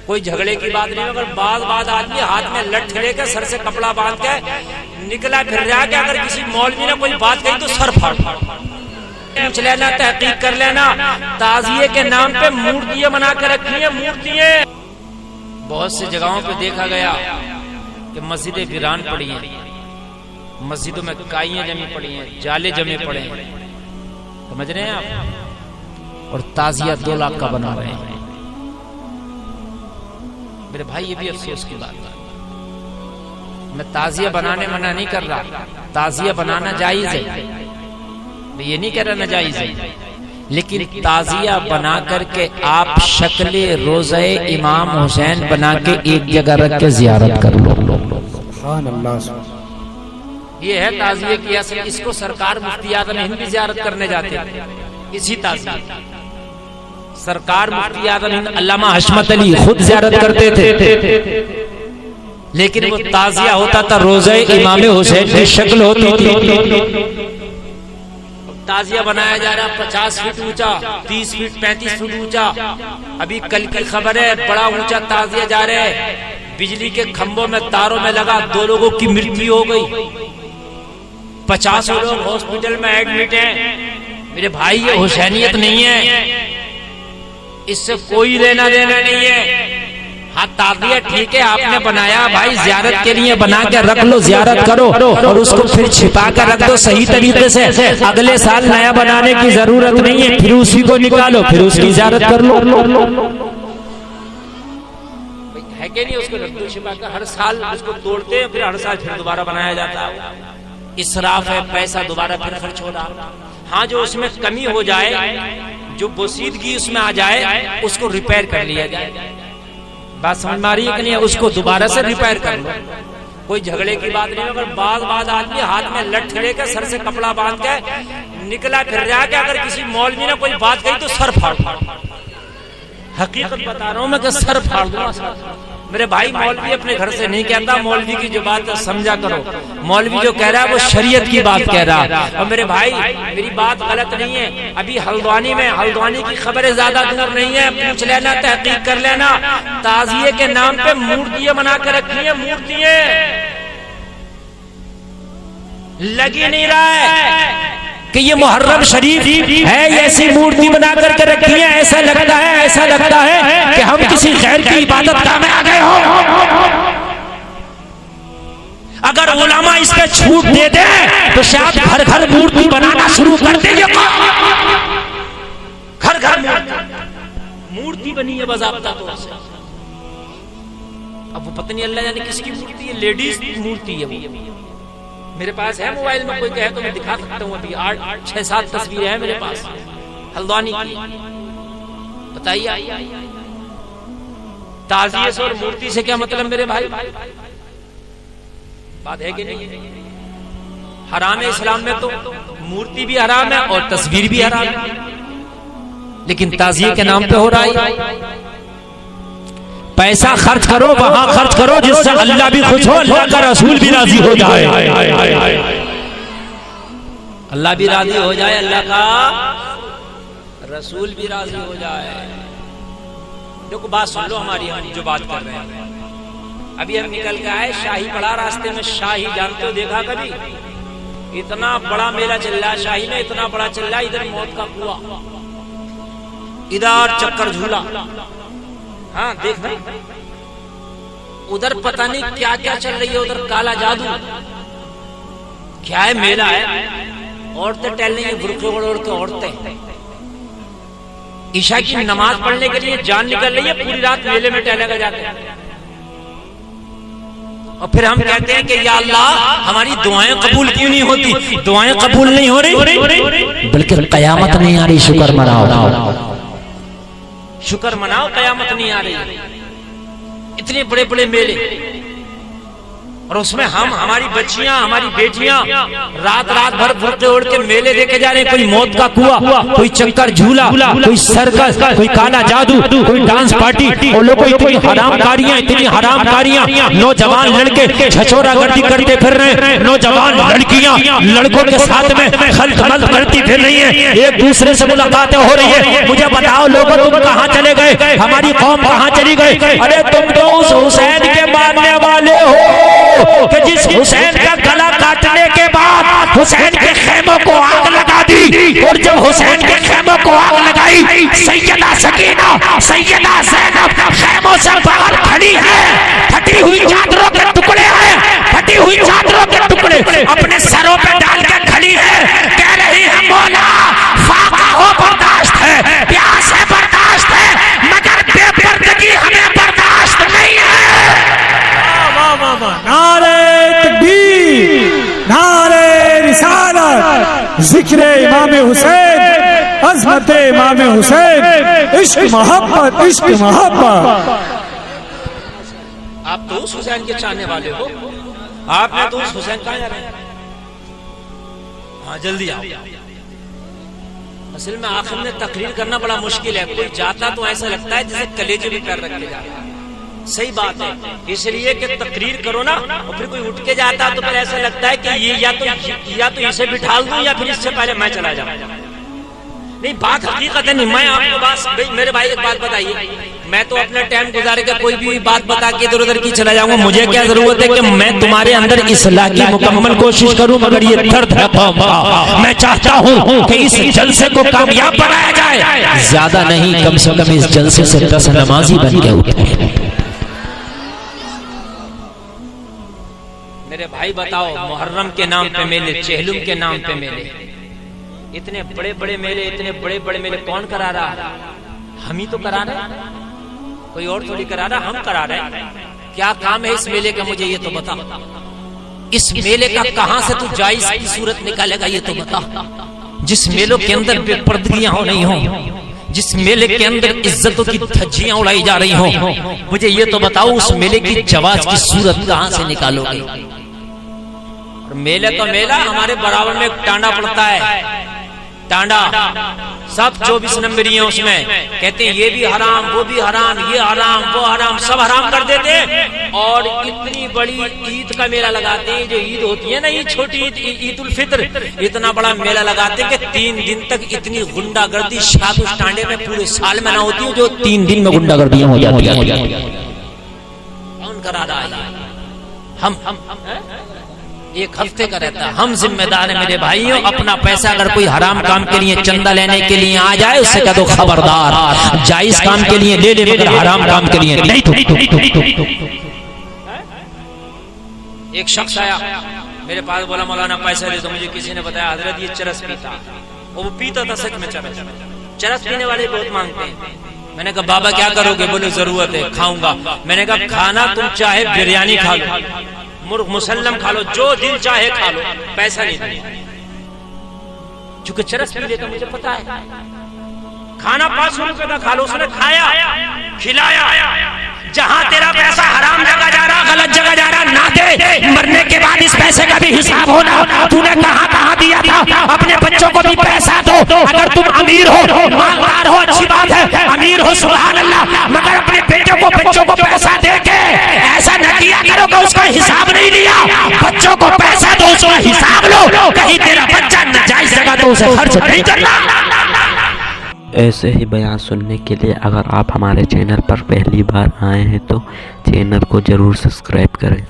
कोई झगड़े की बात नहीं, मगर बात आदमी हाथ में लठ लेकर सर से कपड़ा बांध के निकला फिर रहा कि अगर किसी मौलवी ने कोई बात कही तो सर फाड़ पूछ लेना, तहकीक कर लेना। ताजिए के नाम पे मूर्तियां बना के रखी है, मूर्तियां। बहुत सी जगहों पे देखा गया कि मस्जिदें वीरान पड़ी हैं, मस्जिदों में काइयां जमी पड़ी हैं, जाले जमे पड़े हैं, समझ रहे हैं आप, और ताजिया 2 लाख का बना रहे हैं। मेरे भाई ये भी अफसोस की बात है। मैं ताजिया बनाने मना नहीं कर रहा, ताजिया बनाना जायज है, मैं ये नहीं कह रहा नाजायज है, लेकिन ताजिया बना करके आप शक्ले रोज़े इमाम हुसैन बना के एक जगह रख के जियारत कर लो। ये है ताजिए की असल। इसको सरकार मुफ्ती आज़म हिंद भी जियारत करने जाते हैं, इसी ताजिया। सरकार मुफ्ती आज़म हिंद अल्लामा हशमत अली खुद जियारत करते थे, लेकिन वो ताजिया होता था रोज़े इमाम हुसैन की शक्ल होती थी। ताजिया बनाया जा रहा 50 फीट ऊंचा, 30 फीट 35 फीट ऊंचा। अभी कल की खबर है, बड़ा ऊंचा ताजिया जा रहा है, बिजली के खंभों में तारों में लगा, 2 लोगों की मृत्यु हो गई, 50 लोग हॉस्पिटल में एडमिट हैं। मेरे भाई ये हुसैनियत नहीं है, इससे कोई लेना देना नहीं है। हाँ ताजिया ठीक है, आपने बनाया भाई जियारत के लिए बना के रख लो, जियारत करो और उसको फिर छिपा कर रख दो सही तरीके से। अगले साल नया बनाने की जरूरत नहीं है, फिर उसी को निकालो, फिर उसकी जियारत कर लो। है कि नहीं, उसको रख दो छिपा कर, हर साल उसको तोड़ते हैं, फिर हर साल फिर दोबारा बनाया जाता है। इसराफ है, पैसा दोबारा फिर खर्च हो रहा। हाँ जो उसमें कमी हो जाए, जो बोसीदगी उसमें आ जाए, उसको रिपेयर कर लिया जाए। बात समझ में आ रही है कि नहीं? उसको दोबारा से रिपेयर कर लो, कोई झगड़े की बात नहीं। मगर बात आदमी हाथ में लठ लेकर सर से कपड़ा बांध के निकला फिर रहा कि अगर किसी मौलवी ने कोई बात कही तो सर फाड़। हकीकत बता रहा हूं मैं कि सर फाड़ दूंगा। मेरे भाई मौलवी अपने घर से नहीं कहता, मौलवी की जो बात है समझा करो। मौलवी जो कह रहा है वो शरीयत की बात कह रहा है। और मेरे भाई मेरी बात गलत नहीं है, अभी हल्द्वानी की खबरें ज्यादा दूर नहीं है, पूछ लेना, तहकीक कर लेना। ताजिए के नाम पे मूर्तियां बना के रखी है, मूर्तियां लगी नहीं रहा है कि ये मुहर्रम शरीफ है, ऐसी मूर्ति बना करके रखी है। ऐसा लगता है कि हम किसी खैर की इबादत में आ गए हो। अगर उलमा इस पे छूट दे दे तो शायद घर घर मूर्ति बनाना शुरू कर देंगे। घर घर मूर्ति बनी है बाज़ाब्ता तौर से। अब वो पता नहीं अल्लाह जाने किसकी मूर्ति है, लेडीज मूर्ति है वो। मेरे पास है मोबाइल में, कोई कहे तो मैं दिखा सकता हूँ। अभी 6-7 तस्वीरें हैं मेरे पास हल्द्वानी की। बताइए ताजिए से और मूर्ति से क्या मतलब मेरे भाई? बात है कि नहीं? हराम है इस्लाम में, तो मूर्ति भी हराम है और तस्वीर भी हराम है, लेकिन ताजिए के नाम पे हो रहा है। पैसा खर्च करो, वहां खर्च करो जिससे अल्लाह भी खुश हो, अल्लाह का रसूल भी राजी हो जाए। अल्लाह भी राजी हो जाए, अल्लाह का रसूल भी राजी हो जाए। देखो बात सुन लो हमारी, हम जो बात कर रहे हैं। अभी हम निकल के आए, शाही पड़ा रास्ते में। शाही जानते हो, देखा कभी? इतना बड़ा मेला चल रहा है शाही में, इतना बड़ा चल रहा है। इधर मौत का कुआं, इधर चक्कर झूला। हाँ देख भाई, उधर पता नहीं क्या क्या चल रही है, उधर काला जादू क्या है, मेला है। औरतें टहल रही है, बुर्के ओढ़ के औरतें ईशा की नमाज पढ़ने के लिए जान निकल रही है, पूरी रात मेले में टहलेगा जाते हैं। और फिर हम कहते हैं कि या अल्लाह हमारी दुआएं कबूल क्यों नहीं होती? दुआएं कबूल नहीं हो रही, बल्कि कयामत नहीं आ रही। शुक्र मनाओ, शुक्र मनाओ, कयामत नहीं आ रही। इतने बड़े बड़े मेले, और उसमें हम, हमारी बच्चियां, हमारी बेटियां रात रात भर बुर्के ओढ़ के मेले देखे जा रहे हैं। कोई मौत का कुआं, कोई चक्कर झूला, कोई सर्कस, कोई काला जादू, कोई डांस पार्टी। और लोगों इतनी हरामकारियां, इतनी हरामकारियां। नौजवान लड़के छछोरा गर्दी करते फिर रहे हैं, नौजवान लड़कियां लड़कों के साथ में खलखल करती फिर रही है, एक दूसरे से मुलाकातें हो रही है। मुझे बताओ लोगों, तुम कहाँ चले गए? हमारी कौम कहाँ चली गई? अरे तुम तो उस हुसैन के मानने वाले हो कि जिस हुसैन का गला काटने के बाद हुसैन के खेमों को आग लगा दी। और जब हुसैन के खेमों को आग लगाई, सैयदा सकीना, सैयदा ज़ैनब खेमों से बाहर खड़ी है, फटी हुई चादरों के टुकड़े हैं, फटी हुई चादरों के टुकड़े अपने सरों पे डाल के खड़ी है, कह रही है मौला फाका हो बर्दाश्त है, प्यास है बर्दाश्त है, मगर बेपर्दगी हमें बर्दाश्त नहीं है। नारे तकबीर, नारे रिसालत, जिक्र इमाम हुसैन, अज़मत इमाम हुसैन, इश्क मोहब्बत, इश्क मोहब्बत। आप तो उस हुसैन के चाहने वाले हो, आपने तो उस हुसैन कहाँ जा रहे हैं? हाँ जल्दी आओ। असल में आखिर में तकरीर करना बड़ा मुश्किल है। कोई जाता तो ऐसा लगता है जैसे कलेजे भी पैर रख के जा रहा है। सही बात है, इसलिए कि तकरीर करो ना और फिर कोई उठ के जाता तो फिर ऐसा लगता है कि ये या तो इसे बिठाल दूं या फिर इससे पहले मैं चला जाऊं। नहीं, बात हकीकत है। नहीं, मैं आपको बात, मेरे भाई एक बात बताइए, मैं तो अपना टाइम गुजार के कोई भी बात बता के इधर उधर की चला जाऊंगा। मुझे क्या जरूरत है कि मैं तुम्हारे अंदर इस्लाह की मुकम्मल कोशिश करूं, मगर ये दर्द है कौम का। मैं चाहता हूं कि इस जलसे को कामयाब बनाया जाए। ज्यादा नहीं, कम से कम इस जलसे से 10 नमाजी बन के उठे। मेरे भाई बताओ, मुहर्रम के नाम पे मेले, चेहलुम के नाम पे मेले, इतने बड़े बड़े मेले, इतने बड़े बड़े मेले कौन करा रहा? हम ही तो करा रहे, कोई और थोड़ी करा रहा, हम करा रहे। क्या काम है इस मेले का, मुझे ये तो बता। इस मेले का कहां से तू जायज की सूरत निकालेगा, ये तो बता। जिस मेलों के अंदर बेपर्दगियां हो नहीं हो, जिस मेले के अंदर इज्जतों की धज्जियां उड़ाई जा रही हो, मुझे ये तो बताओ उस मेले की जवाज की सूरत कहां से निकालोगे? मेले तो मेला, हमारे बराबर में एक टांडा पड़ता है, टांडा, सब 24 नंबरी है उसमें। कहते हैं ये भी हराम, वो भी हराम, ये हराम, वो हराम, सब हराम कर देते। और इतनी बड़ी ईद का मेला लगाते हैं, जो ईद होती है ना, ये छोटी ईद, ईद उल फित्र, इतना बड़ा मेला लगाते हैं कि 3 दिन तक इतनी गुंडागर्दी शायद उस टांडे में पूरे साल में ना होती है जो 3 दिन में गुंडागर्दियां हो जाती है। कौन करा रहा है? हम एक हफ्ते का रहता है। हम जिम्मेदार हैं मेरे भाइयों। अपना पैसा अगर कोई हराम काम के लिए, चंदा लेने के लिए आ जाए, उससे कह दो खबरदार, जायज काम के लिए ले ले, मगर हराम काम के लिए नहीं। एक शख्स आया मेरे पास, बोला मौलाना पैसा दे दो। मुझे किसी ने बताया हजरत ये चरस पीता, वो पीता था सच में चरस। चरस पीने वाले बहुत मांगते हैं। मैंने कहा बाबा क्या करोगे? बोले जरूरत है, खाऊंगा। मैंने कहा खाना तुम चाहे बिरयानी खा लो, मुर्ग मुसल्लम खा लो, जो दिल चाहे खा लो, पैसा नहीं देना। चूंकि चरस पी लेता, मुझे पता है। खाना 500 रुपए का खा लो, उसने खाया, खिलाया। जहां तेरा पैसा हराम जगह जा रहा, गलत जगह जा रहा, ना दे। मरने के बाद इस पैसे का भी हिसाब होना। तूने कहां कहां दिया था? अपने बच्चों को भी पैसा दो। अगर तुम अमीर हो, मालदार हो, अच्छी बात है, अमीर हो, सुभान अल्लाह, मगर अपने बेटों को, बच्चों को पैसा दे के ऐसा न किया करो कि उसका हिसाब नहीं लिया। बच्चों को पैसा दो, उसका हिसाब लो। कहीं तेरा बच्चा नाजायज जगह तो उसे खर्च नहीं करना। ऐसे ही बयान सुनने के लिए अगर आप हमारे चैनल पर पहली बार आए हैं तो चैनल को ज़रूर सब्सक्राइब करें।